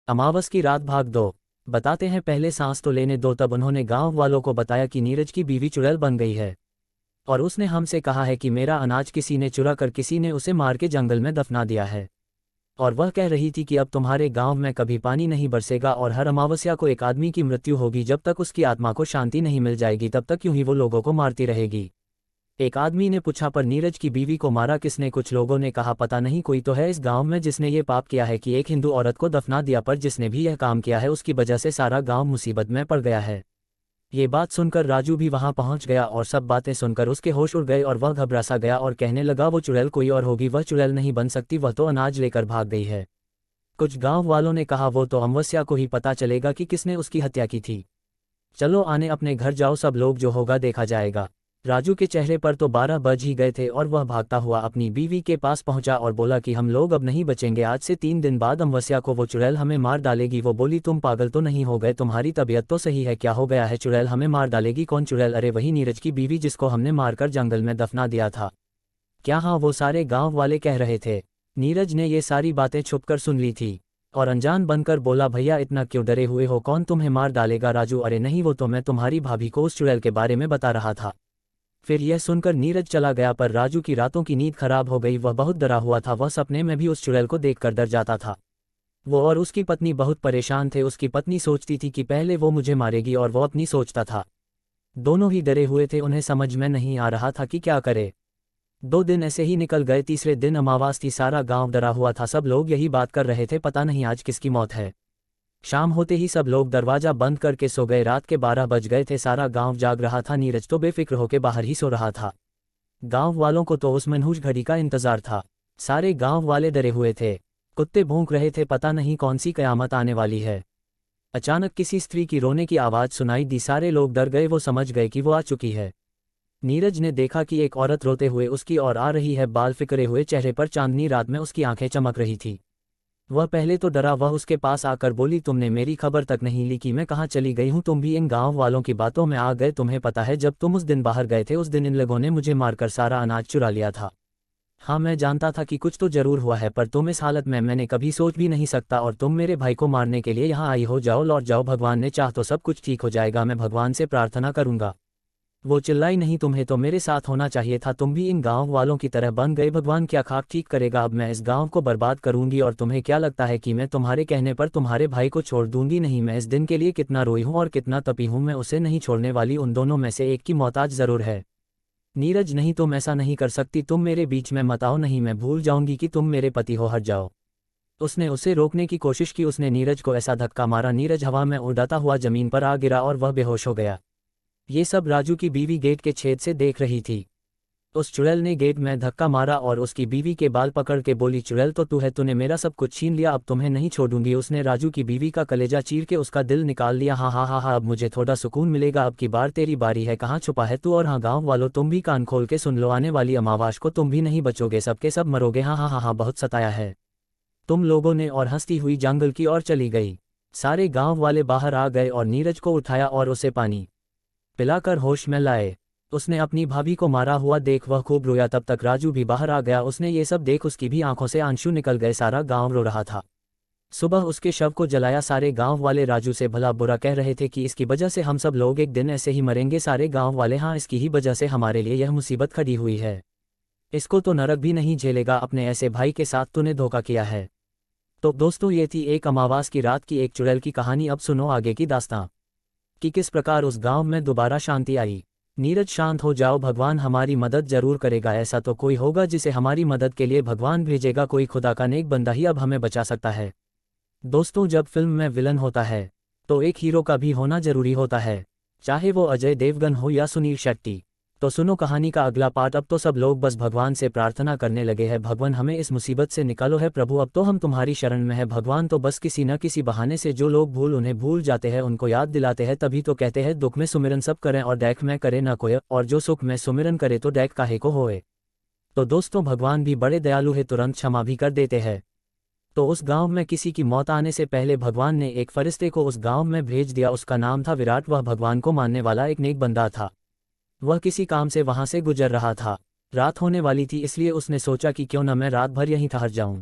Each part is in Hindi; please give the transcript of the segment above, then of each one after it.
अमावस की रात भाग दो। बताते हैं पहले सांस तो लेने दो। तब उन्होंने गांव वालों को बताया कि नीरज की बीवी चुड़ैल बन गई है और उसने हमसे कहा है कि मेरा अनाज किसी ने चुरा कर किसी ने उसे मार के जंगल में दफना दिया है। और वह कह रही थी कि अब तुम्हारे गांव में कभी पानी नहीं बरसेगा और हर अमावस्या को एक आदमी की मृत्यु होगी। जब तक उसकी आत्मा को शांति नहीं मिल जाएगी तब तक यूं ही वो लोगों को मारती रहेगी। एक आदमी ने पूछा, पर नीरज की बीवी को मारा किसने? कुछ लोगों ने कहा, पता नहीं, कोई तो है इस गांव में जिसने ये पाप किया है कि एक हिंदू औरत को दफना दिया। पर जिसने भी यह काम किया है उसकी वजह से सारा गांव मुसीबत में पड़ गया है। ये बात सुनकर राजू भी वहां पहुंच गया और सब बातें सुनकर उसके होश उड़ गए और वह घबरा सा गया और कहने लगा, वो चुड़ैल कोई और होगी, वह चुड़ैल नहीं बन सकती, वह तो अनाज लेकर भाग गई है। कुछ गांव वालों ने कहा, वो तो अमावस्या को ही पता चलेगा कि किसने उसकी हत्या की थी। चलो आने अपने घर जाओ, सब लोग जो होगा देखा जाएगा। राजू के चेहरे पर तो 12 बज ही गए थे और वह भागता हुआ अपनी बीवी के पास पहुंचा और बोला कि हम लोग अब नहीं बचेंगे, आज से 3 दिन बाद अमावस्या को वो चुड़ैल हमें मार डालेगी। वो बोली, तुम पागल तो नहीं हो गए? तुम्हारी तबीयत तो सही है, क्या हो गया है? चुड़ैल हमें मार डालेगी? कौन चुड़ैल? अरे वही नीरज की बीवी जिसको हमने मारकर जंगल में दफना दिया था। क्या? हाँ, वो सारे गाँव वाले कह रहे थे। नीरज ने ये सारी बातें छुपकर सुन ली थी और अनजान बनकर बोला, भैया इतना क्यों डरे हुए हो? कौन तुम्हें मार डालेगा? राजू, अरे नहीं, वो तो मैं तुम्हारी भाभी को उस चुड़ैल के बारे में बता रहा था। फिर यह सुनकर नीरज चला गया। पर राजू की रातों की नींद खराब हो गई। वह बहुत डरा हुआ था। वह सपने में भी उस चुड़ैल को देखकर डर जाता था। वो और उसकी पत्नी बहुत परेशान थे। उसकी पत्नी सोचती थी कि पहले वो मुझे मारेगी और वो अपनी सोचता था। दोनों ही डरे हुए थे। उन्हें समझ में नहीं आ रहा था कि क्या करे। 2 दिन ऐसे ही निकल गए। तीसरे दिन अमावास थी। सारा गांव डरा हुआ था। सब लोग यही बात कर रहे थे, पता नहीं आज किसकी मौत है। शाम होते ही सब लोग दरवाजा बंद करके सो गए। रात के 12 बज गए थे। सारा गांव जाग रहा था। नीरज तो बेफिक्र होकर बाहर ही सो रहा था। गांव वालों को तो उस मनहूस घड़ी का इंतजार था। सारे गांव वाले डरे हुए थे। कुत्ते भौंक रहे थे, पता नहीं कौन सी कयामत आने वाली है। अचानक किसी स्त्री की रोने की आवाज़ सुनाई दी। सारे लोग डर गए। वो समझ गए कि वो आ चुकी है। नीरज ने देखा कि एक औरत रोते हुए उसकी ओर आ रही है। बाल फिकरे हुए चेहरे पर चांदनी रात में उसकी आंखें चमक रही थी। वह पहले तो डरा। वह उसके पास आकर बोली, तुमने मेरी खबर तक नहीं ली कि मैं कहाँ चली गई हूँ? तुम भी इन गांव वालों की बातों में आ गए। तुम्हें पता है जब तुम उस दिन बाहर गए थे उस दिन इन लोगों ने मुझे मारकर सारा अनाज चुरा लिया था। हाँ, मैं जानता था कि कुछ तो जरूर हुआ है, पर तुम इस हालत में मैंने कभी सोच भी नहीं सकता। और तुम मेरे भाई को मारने के लिए यहाँ आई हो? जाओ, लौट जाओ, भगवान ने चाह तो सब कुछ ठीक हो जाएगा। मैं भगवान से प्रार्थना करूंगा। वो चिल्लाई, नहीं, तुम्हें तो मेरे साथ होना चाहिए था। तुम भी इन गांव वालों की तरह बन गए। भगवान क्या खाक ठीक करेगा? अब मैं इस गांव को बर्बाद करूंगी। और तुम्हें क्या लगता है कि मैं तुम्हारे कहने पर तुम्हारे भाई को छोड़ दूंगी? नहीं, मैं इस दिन के लिए कितना रोई हूं और कितना तपी हूं। मैं उसे नहीं छोड़ने वाली। उन दोनों में से एक की मौत आज जरूर है। नीरज, नहीं, तुम ऐसा नहीं कर सकती। तुम मेरे बीच में मत आओ। नहीं, मैं भूल जाऊंगी कि तुम मेरे पति हो, हट जाओ। उसने उसे रोकने की कोशिश की। उसने नीरज को ऐसा धक्का मारा, नीरज हवा में उड़ाता हुआ जमीन पर आ गिरा और वह बेहोश हो गया। ये सब राजू की बीवी गेट के छेद से देख रही थी। उस चुड़ैल ने गेट में धक्का मारा और उसकी बीवी के बाल पकड़ के बोली, चुड़ैल तो तू है, तूने मेरा सब कुछ छीन लिया, अब तुम्हें नहीं छोड़ूंगी। उसने राजू की बीवी का कलेजा चीर के उसका दिल निकाल लिया। हाँ हाँ हाँ हाँ, अब मुझे थोड़ा सुकून मिलेगा। अब की बार तेरी बारी है। कहाँ छुपा है तू? और हाँ, गाँव वालों, तुम भी कान खोल के सुन लो, आने वाली अमावास को तुम भी नहीं बचोगे, सबके सब मरोगे। हाँ हाँ हाँ हाँ, बहुत सताया है तुम लोगों ने। और हंसती हुई जंगल की ओर चली गई। सारे गाँव वाले बाहर आ गए और नीरज को उठाया और उसे पानी पिलाकर होश में लाए। उसने अपनी भाभी को मारा हुआ देख वह खूब रोया। तब तक राजू भी बाहर आ गया। उसने ये सब देख उसकी भी आंखों से आंसू निकल गए। सारा गांव रो रहा था। सुबह उसके शव को जलाया। सारे गांव वाले राजू से भला बुरा कह रहे थे कि इसकी वजह से हम सब लोग एक दिन ऐसे ही मरेंगे। सारे गांव वाले, हाँ, इसकी ही वजह से हमारे लिए यह मुसीबत खड़ी हुई है। इसको तो नरक भी नहीं झेलेगा। अपने ऐसे भाई के साथ तूने धोखा किया है। तो दोस्तों, ये थी एक अमावास की रात की एक चुड़ैल की कहानी। अब सुनो आगे की दास्तां कि किस प्रकार उस गांव में दोबारा शांति आई। नीरज, शांत हो जाओ, भगवान हमारी मदद जरूर करेगा। ऐसा तो कोई होगा जिसे हमारी मदद के लिए भगवान भेजेगा। कोई खुदा का नेक बंदा ही अब हमें बचा सकता है। दोस्तों, जब फिल्म में विलन होता है तो एक हीरो का भी होना जरूरी होता है, चाहे वो अजय देवगन हो या सुनील शेट्टी। तो सुनो कहानी का अगला पार्ट। अब तो सब लोग बस भगवान से प्रार्थना करने लगे हैं, भगवान हमें इस मुसीबत से निकालो है प्रभु, अब तो हम तुम्हारी शरण में है। भगवान तो बस किसी न किसी बहाने से जो लोग उन्हें भूल जाते हैं उनको याद दिलाते हैं। तभी तो कहते हैं दुख में सुमिरन सब करें और दैख में करे न कोय, और जो सुख में सुमिरन करे तो दैख काहे को होए। तो दोस्तों, भगवान भी बड़े दयालु है, तुरंत क्षमा भी कर देते हैं। तो उस गांव में किसी की मौत आने से पहले भगवान ने एक फरिश्ते को उस गांव में भेज दिया। उसका नाम था विराट। वह भगवान को मानने वाला एक नेक बंदा था। वह किसी काम से वहां से गुजर रहा था। रात होने वाली थी, इसलिए उसने सोचा कि क्यों न मैं रात भर यहीं ठहर जाऊं।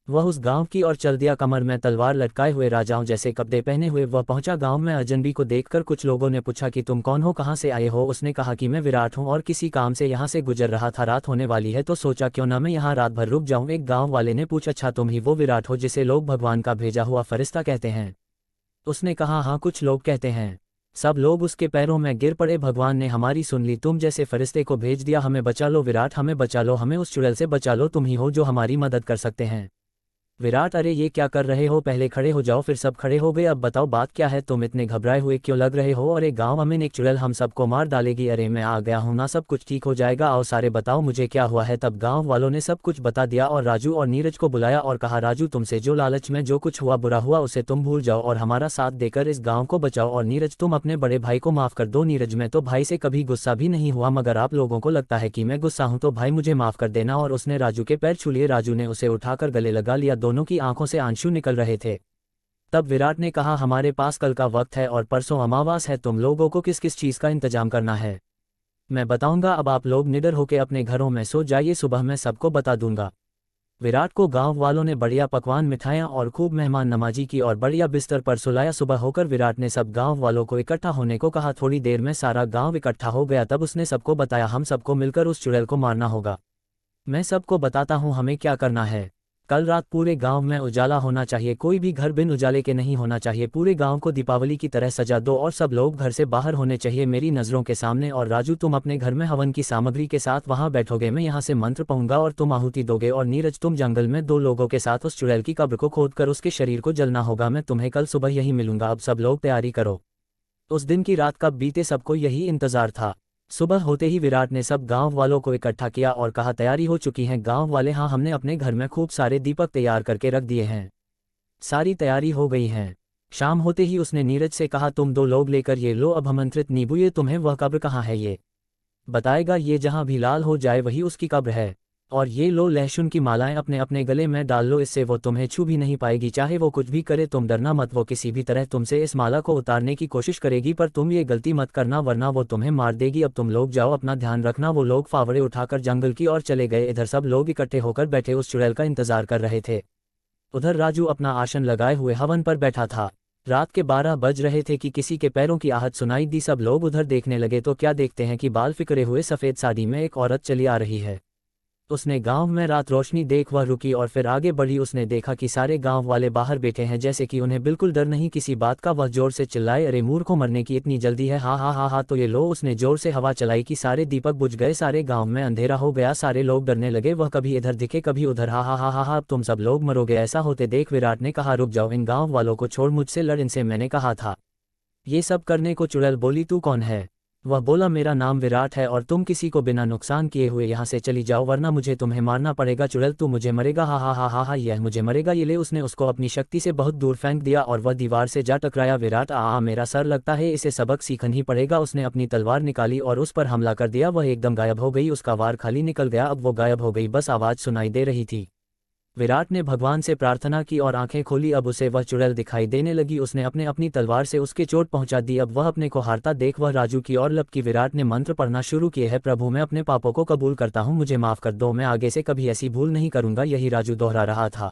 वह उस गांव की ओर चल दिया, कमर में तलवार लटकाए हुए, राजाओं जैसे कपड़े पहने हुए। वह पहुंचा गांव में। अजनबी को देखकर कुछ लोगों ने पूछा कि तुम कौन हो, कहां से आए हो। उसने कहा कि मैं विराट हूं और किसी काम से यहां से गुजर रहा था। रात होने वाली है तो सोचा क्यों ना मैं यहां रात भर रुक जाऊं। एक गाँव वाले ने पूछा, अच्छा तुम ही वो विराट हो जिसे लोग भगवान का भेजा हुआ फरिश्ता कहते हैं? उसने कहा, हाँ कुछ लोग कहते हैं। सब लोग उसके पैरों में गिर पड़े। भगवान ने हमारी सुन ली, तुम जैसे फरिश्ते को भेज दिया। हमें बचा लो विराट, हमें बचा लो, हमें उस चुड़ैल से बचा लो। तुम ही हो जो हमारी मदद कर सकते हैं। विराट, अरे ये क्या कर रहे हो, पहले खड़े हो जाओ। फिर सब खड़े हो गए। अब बताओ बात क्या है, तुम इतने घबराए हुए क्यों लग रहे हो? अरे गांव में एक चुड़ैल हम सबको मार डालेगी। अरे मैं आ गया हूं ना, सब कुछ ठीक हो जाएगा। आओ सारे बताओ मुझे क्या हुआ है। तब गांव वालों ने सब कुछ बता दिया और राजू और नीरज को बुलाया और कहा, राजू तुमसे जो लालच में जो कुछ हुआ बुरा हुआ उसे तुम भूल जाओ और हमारा साथ देकर इस गाँव को बचाओ। और नीरज तुम अपने बड़े भाई को माफ कर दो। नीरज, मैं तो भाई से कभी गुस्सा भी नहीं हुआ, मगर आप लोगों को लगता है कि मैं गुस्सा हूं, तो भाई मुझे माफ कर देना। और उसने राजू के पैर छू लिए। राजू ने उसे उठाकर गले लगा लिया। दोनों की आंखों से आंसू निकल रहे थे। तब विराट ने कहा, हमारे पास कल का वक्त है और परसों अमावास है। तुम लोगों को किस किस चीज का इंतजाम करना है मैं बताऊंगा। अब आप लोग निडर होकर अपने घरों में सो जाइए, सुबह मैं सबको बता दूंगा। विराट को गांव वालों ने बढ़िया पकवान, मिठाइयां और खूब मेहमान नवाजी की और बढ़िया बिस्तर पर सुलाया। सुबह होकर विराट ने सब गांव वालों को इकट्ठा होने को कहा। थोड़ी देर में सारा गांव इकट्ठा हो गया। तब उसने सबको बताया, हम सबको मिलकर उस चुड़ैल को मारना होगा। मैं सबको बताता हूँ हमें क्या करना है। कल रात पूरे गांव में उजाला होना चाहिए, कोई भी घर बिन उजाले के नहीं होना चाहिए। पूरे गांव को दीपावली की तरह सजा दो और सब लोग घर से बाहर होने चाहिए मेरी नज़रों के सामने। और राजू तुम अपने घर में हवन की सामग्री के साथ वहां बैठोगे, मैं यहाँ से मंत्र पढ़ूंगा और तुम आहुति दोगे। और नीरज तुम जंगल में 2 लोगों के साथ उस चुड़ैल की कब्र को खोदकर उसके शरीर को जलना होगा। मैं तुम्हें कल सुबह यही मिलूंगा। अब सब लोग तैयारी करो। उस दिन की रात कब बीते सबको यही इंतजार था। सुबह होते ही विराट ने सब गांव वालों को इकट्ठा किया और कहा, तैयारी हो चुकी है गांव वाले? हाँ, हमने अपने घर में खूब सारे दीपक तैयार करके रख दिए हैं, सारी तैयारी हो गई है। शाम होते ही उसने नीरज से कहा, तुम 2 लोग लेकर ये लो अब आमंत्रित नींबू। ये तुम्हें वह कब्र कहाँ है ये बताएगा, ये जहाँ भी लाल हो जाए वही उसकी कब्र है। और ये लो लहसुन की मालाएं अपने अपने गले में डाल लो, इससे वो तुम्हें छू भी नहीं पाएगी, चाहे वो कुछ भी करे। तुम डरना मत, वो किसी भी तरह तुमसे इस माला को उतारने की कोशिश करेगी, पर तुम ये गलती मत करना वरना वो तुम्हें मार देगी। अब तुम लोग जाओ, अपना ध्यान रखना। वो लोग फावड़े उठाकर जंगल की ओर चले गए। इधर सब लोग इकट्ठे होकर बैठे उस चुड़ैल का इंतजार कर रहे थे। उधर राजू अपना आसन लगाए हुए हवन पर बैठा था। रात के 12 बज रहे थे कि किसी के पैरों की आहट सुनाई दी। सब लोग उधर देखने लगे तो क्या देखते हैं कि बाल फिकरे हुए सफ़ेद साड़ी में एक औरत चली आ रही है। उसने गांव में रात रोशनी देख वह रुकी और फिर आगे बढ़ी। उसने देखा कि सारे गांव वाले बाहर बैठे हैं, जैसे कि उन्हें बिल्कुल डर नहीं किसी बात का। वह जोर से चिल्लाए, अरे मूर्खों, मरने की इतनी जल्दी है? हा हा हा हा, तो ये लो। उसने जोर से हवा चलाई कि सारे दीपक बुझ गए, सारे गांव में अंधेरा हो गया। सारे लोग डरने लगे, वह कभी इधर दिखे कभी उधर। हा हा हा हा हा, अब तुम सब लोग मरोगे। ऐसा होते देख विराट ने कहा, रुक जाओ, इन गाँव वालों को छोड़, मुझसे लड़, इनसे मैंने कहा था ये सब करने को। चुड़ैल बोली, तू कौन है? वह बोला, मेरा नाम विराट है और तुम किसी को बिना नुकसान किए हुए यहाँ से चली जाओ वरना मुझे तुम्हें मारना पड़ेगा। चुड़ैल, तू मुझे मरेगा? हा हा हा हा हा, यह मुझे मरेगा, ये ले। उसने उसको अपनी शक्ति से बहुत दूर फेंक दिया और वह दीवार से जा टकराया। विराट, मेरा सर लगता है, इसे सबक सीखना ही पड़ेगा। उसने अपनी तलवार निकाली और उस पर हमला कर दिया। वह एकदम गायब हो गई, उसका वार खाली निकल गया। अब वो गायब हो गई, बस आवाज़ सुनाई दे रही थी। विराट ने भगवान से प्रार्थना की और आंखें खोली। अब उसे वह चुड़ैल दिखाई देने लगी। उसने अपने अपनी तलवार से उसके चोट पहुंचा दी। अब वह अपने को हारता देख वह राजू की ओर लपकी। विराट ने मंत्र पढ़ना शुरू किए है, प्रभु मैं अपने पापों को कबूल करता हूं, मुझे माफ कर दो, मैं आगे से कभी ऐसी भूल नहीं करूंगा। यही राजू दोहरा रहा था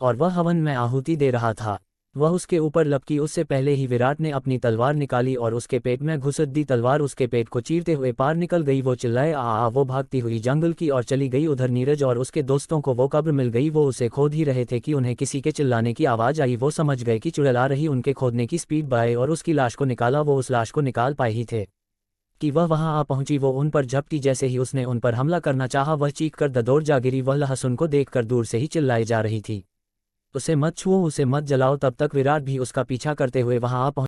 और वह हवन में आहुति दे रहा था। वह उसके ऊपर लपकी उससे पहले ही विराट ने अपनी तलवार निकाली और उसके पेट में घुस दी। तलवार उसके पेट को चीरते हुए पार निकल गई। वो चिल्लाए, वो भागती हुई जंगल की ओर चली गई। उधर नीरज और उसके दोस्तों को वो कब्र मिल गई। वो उसे खोद ही रहे थे कि उन्हें किसी के चिल्लाने की आवाज़ आई। वो समझ गए कि चुड़ैल आ रही। उनके खोदने की स्पीड बढ़ाई और उसकी लाश को निकाला। वो उस लाश को निकाल पाए ही थे कि वह वहां आ पहुंची। वो उन पर झपटी, जैसे ही उसने उन पर हमला करना चाहा वह चीख कर दौड़ जा गिरी। वह लहसुन को देखकर दूर से ही चिल्लाई जा रही थी, उसे मत छुओ, उसे मत जलाओ। तब तक विराट भी उसका पीछा करते हुए वहां आ पहुंचा।